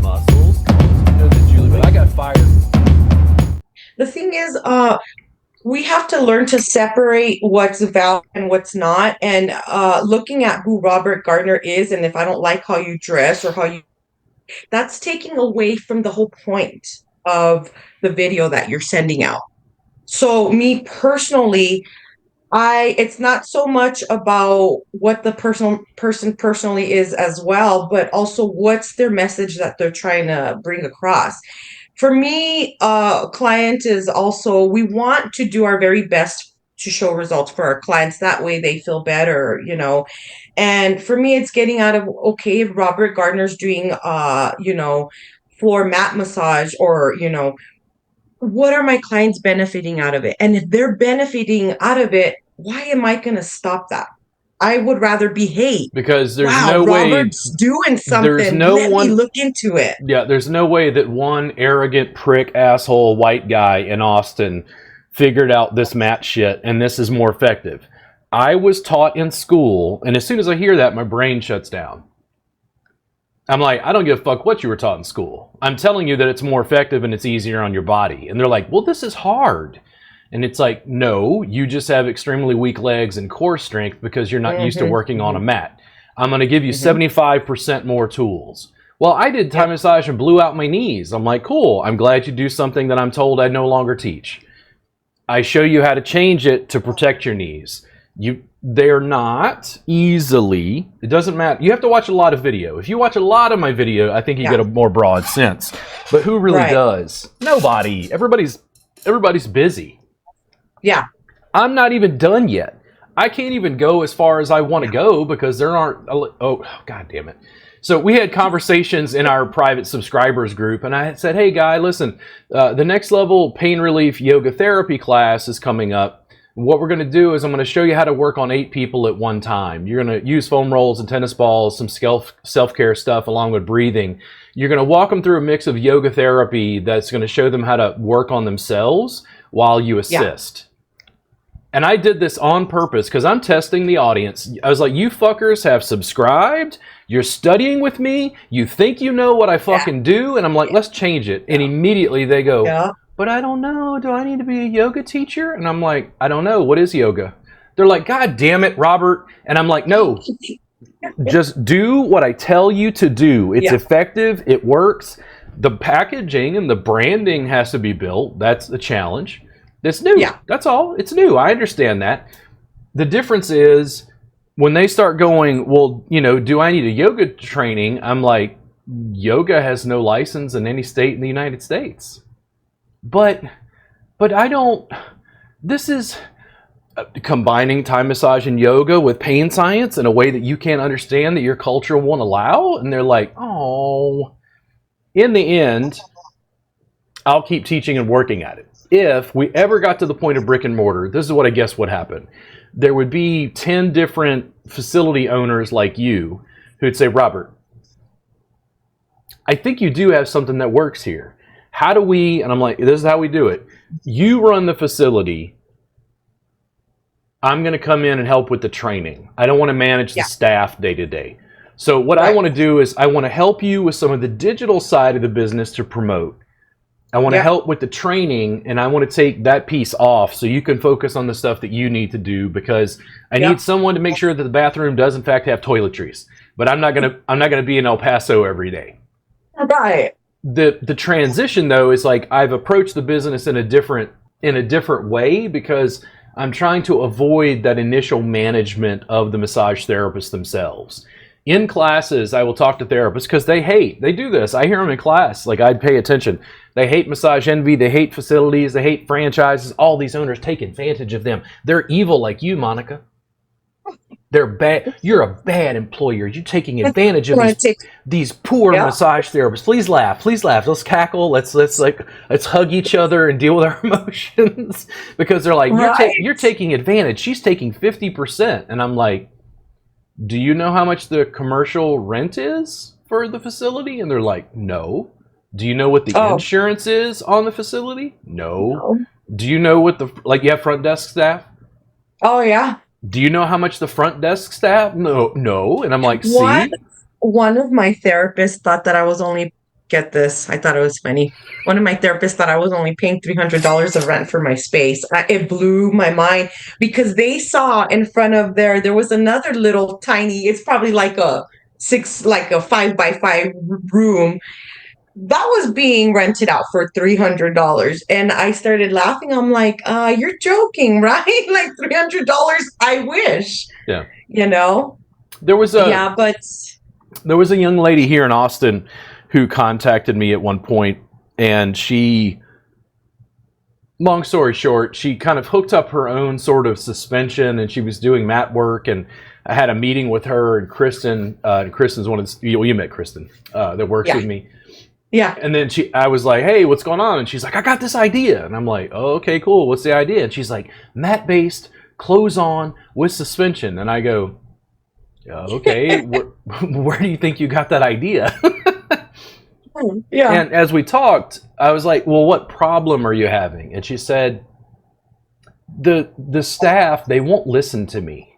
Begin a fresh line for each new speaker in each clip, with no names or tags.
muscles. You know that, Julie, but I got fired.
The thing is, we have to learn to separate what's valid and what's not. And looking at who Robert Gardner is, and if I don't like how you dress or how you, that's taking away from the whole point of the video that you're sending out. So me personally, it's not so much about what the person personally is as well, but also what's their message that they're trying to bring across. For me, client is also, we want to do our very best to show results for our clients. That way they feel better, you know. And for me, it's getting out of, okay, if Robert Gardner's doing, floor mat massage, or, what are my clients benefiting out of it? And if they're benefiting out of it, why am I going to stop that? I would rather be, hey,
Because there's
wow,
no way,
Robert's doing
there's
something.
no
Let me
one,
look into it.
yeah, there's no way that one arrogant prick asshole white guy in Austin figured out this mat shit and this is more effective. I was taught in school, and as soon as I hear that, my brain shuts down. I'm like, I don't give a fuck what you were taught in school. I'm telling you that it's more effective and it's easier on your body. And they're like, well, this is hard. And it's like, no, you just have extremely weak legs and core strength because you're not used to working on a mat. I'm going to give you 75% more tools. Well, I did Thai massage and blew out my knees. I'm like, cool. I'm glad you do something that I'm told I no longer teach. I show you how to change it to protect your knees. They're not easily, it doesn't matter. You have to watch a lot of video. If you watch a lot of my video, I think you get a more broad sense. But who really does? Nobody. Everybody's busy.
Yeah.
I'm not even done yet. I can't even go as far as I want to go because there aren't, oh, God damn it. So we had conversations in our private subscribers group, and I had said, hey, guy, listen, the next level pain relief yoga therapy class is coming up. What we're going to do is I'm going to show you how to work on 8 people at one time. You're going to use foam rolls and tennis balls, some self-care stuff along with breathing. You're going to walk them through a mix of yoga therapy that's going to show them how to work on themselves while you assist. And I did this on purpose because I'm testing the audience. I was like, you fuckers have subscribed. You're studying with me. You think you know what I fucking do. And I'm like, let's change it. And immediately they go, but I don't know. Do I need to be a yoga teacher? And I'm like, I don't know. What is yoga? They're like, God damn it, Robert. And I'm like, no, just do what I tell you to do. It's effective. It works. The packaging and the branding has to be built. That's the challenge. It's new. Yeah. That's all. It's new. I understand that. The difference is when they start going, well, do I need a yoga training? I'm like, yoga has no license in any state in the United States. But I don't, this is combining Thai massage and yoga with pain science in a way that you can't understand that your culture won't allow. And they're like, oh, in the end, I'll keep teaching and working at it. If we ever got to the point of brick and mortar, this is what I guess would happen. There would be 10 different facility owners like you who'd say, Robert, I think you do have something that works here. How do we, and I'm like, this is how we do it. You run the facility. I'm going to come in and help with the training. I don't want to manage the staff day to day. So what I want to do is I want to help you with some of the digital side of the business to promote. I want to help with the training, and I want to take that piece off so you can focus on the stuff that you need to do because I need someone to make sure that the bathroom does in fact have toiletries. But I'm not gonna be in El Paso every day.
Right.
The transition though is like I've approached the business in a different way because I'm trying to avoid that initial management of the massage therapists themselves. In classes, I will talk to therapists because they do this. I hear them in class. Like, I'd pay attention. They hate massage envy. They hate facilities. They hate franchises. All these owners take advantage of them. They're evil like you, Monica. They're bad. You're a bad employer. You're taking advantage of these poor massage therapists. Please laugh. Please laugh. Let's cackle. Let's hug each other and deal with our emotions because they're like, you're taking advantage. She's taking 50%. And I'm like, do you know how much the commercial rent is for the facility? And they're like, no. Do you know what the insurance is on the facility? No. Do you know what you have front desk staff?
Oh, yeah.
Do you know how much the front desk staff? No. And I'm like, see?
One of my therapists thought that I was only get this. I thought it was funny. One of my therapists thought I was only paying $300 of rent for my space. It blew my mind because they saw in front of there was another little tiny, it's probably like a 5 by 5 room that was being rented out for $300. And I started laughing. I'm like, you're joking, right? Like $300. I wish,
Yeah.
you know?
There was
Yeah, but
a young lady here in Austin who contacted me at one point, and she, long story short, she kind of hooked up her own sort of suspension, and she was doing mat work, and I had a meeting with her and Kristen. Kristen's one of the, you met Kristen that works with me.
Yeah.
And then I was like, hey, what's going on? And she's like, I got this idea. And I'm like, oh, okay, cool. What's the idea? And she's like, mat-based, clothes on with suspension. And I go, okay, where do you think you got that idea?
Yeah.
And as we talked, I was like, well, what problem are you having? And she said, the staff, they won't listen to me.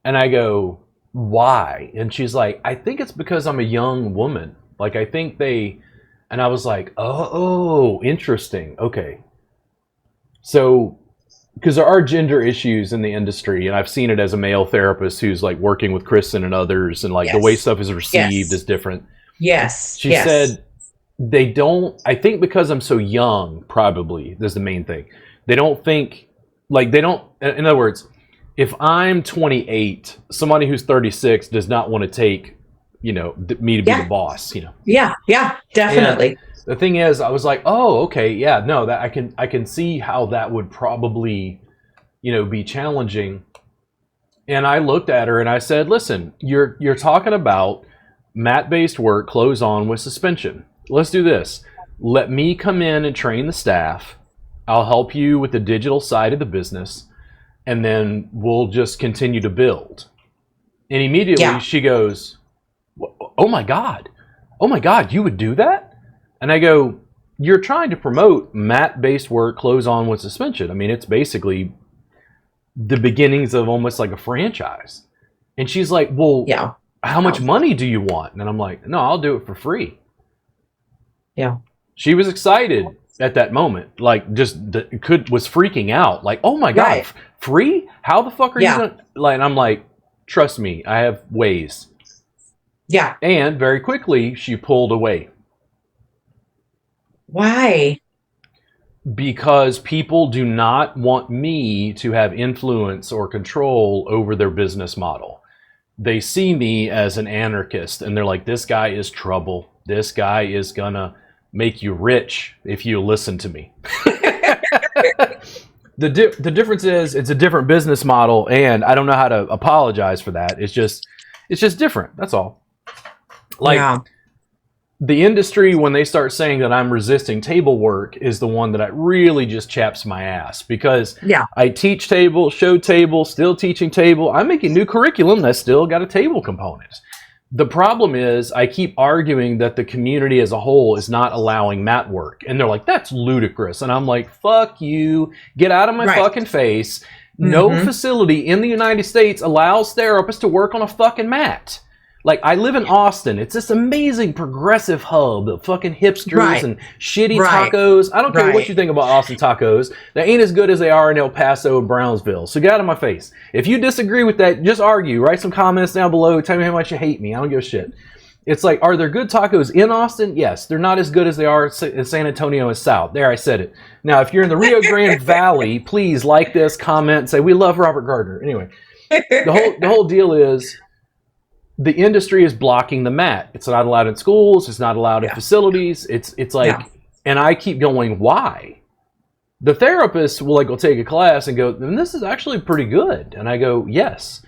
And I go, why? And she's like, I think it's because I'm a young woman. Like, I think and I was like, oh, interesting. Okay. So, because there are gender issues in the industry, and I've seen it as a male therapist who's like working with Kristen and others, and like the way stuff is received is different.
Yes.
She said they don't, I think because I'm so young, probably, this is the main thing. They don't think, in other words, if I'm 28, somebody who's 36 does not want to take, me to be the boss,
Yeah, definitely.
And the thing is, I was like, oh, okay, yeah, no, that I can see how that would probably, be challenging. And I looked at her and I said, listen, you're talking about mat-based work, clothes on with suspension. Let's do this. Let me come in and train the staff. I'll help you with the digital side of the business, and then we'll just continue to build. And immediately she goes, oh my God, you would do that? And I go, you're trying to promote mat-based work, clothes on with suspension. I mean, it's basically the beginnings of almost like a franchise. And she's like, well, how much money do you want? And I'm like, no, I'll do it for free.
Yeah.
She was excited at that moment, like was freaking out, like, oh my God, free? How the fuck are you gonna, like, and I'm like, trust me, I have ways.
Yeah.
And very quickly, she pulled away.
Why?
Because people do not want me to have influence or control over their business model. They see me as an anarchist, and they're like, this guy is trouble. This guy is gonna make you rich if you listen to me. The difference is it's a different business model, and I don't know how to apologize for that. It's just different. That's all. Like, the industry, when they start saying that I'm resisting table work, is the one that really just chaps my ass, because I teach table, show table, still teaching table. I'm making new curriculum that's still got a table component. The problem is I keep arguing that the community as a whole is not allowing mat work. And they're like, that's ludicrous. And I'm like, fuck you. Get out of my fucking face. No facility in the United States allows therapists to work on a fucking mat. Like, I live in Austin. It's this amazing progressive hub of fucking hipsters and shitty tacos. I don't care what you think about Austin tacos. They ain't as good as they are in El Paso and Brownsville. So get out of my face. If you disagree with that, just argue. Write some comments down below. Tell me how much you hate me. I don't give a shit. It's like, are there good tacos in Austin? Yes. They're not as good as they are in San Antonio and South. There, I said it. Now, if you're in the Rio Grande Valley, please like this, comment, and say, we love Robert Gardner. Anyway, the whole deal is, the industry is blocking the mat. It's not allowed in schools. It's not allowed in facilities. It's like, and I keep going, why? The therapist will go take a class and go, and this is actually pretty good. And I go, yes.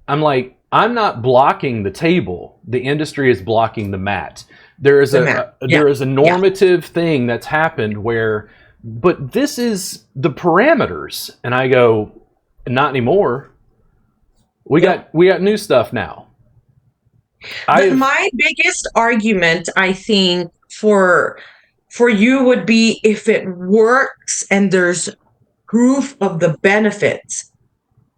I'm like, I'm not blocking the table. The industry is blocking the mat. There is a normative thing that's happened where, but this is the parameters. And I go, not anymore. We got new stuff now.
My biggest argument, I think, for you would be if it works and there's proof of the benefits.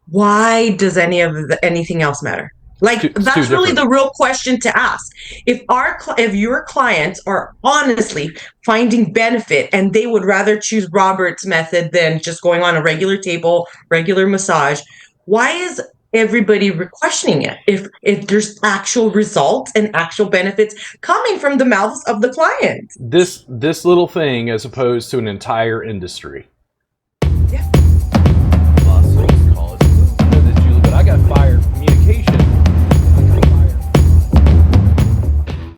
Why does anything else matter? Like
It's too
that's really
different.
the real question to ask. If your clients are honestly finding benefit and they would rather choose Robert's method than just going on a regular table, regular massage, why is everybody questioning it? If there's actual results and actual benefits coming from the mouths of the client.
This little thing as opposed to an entire industry.
Yeah.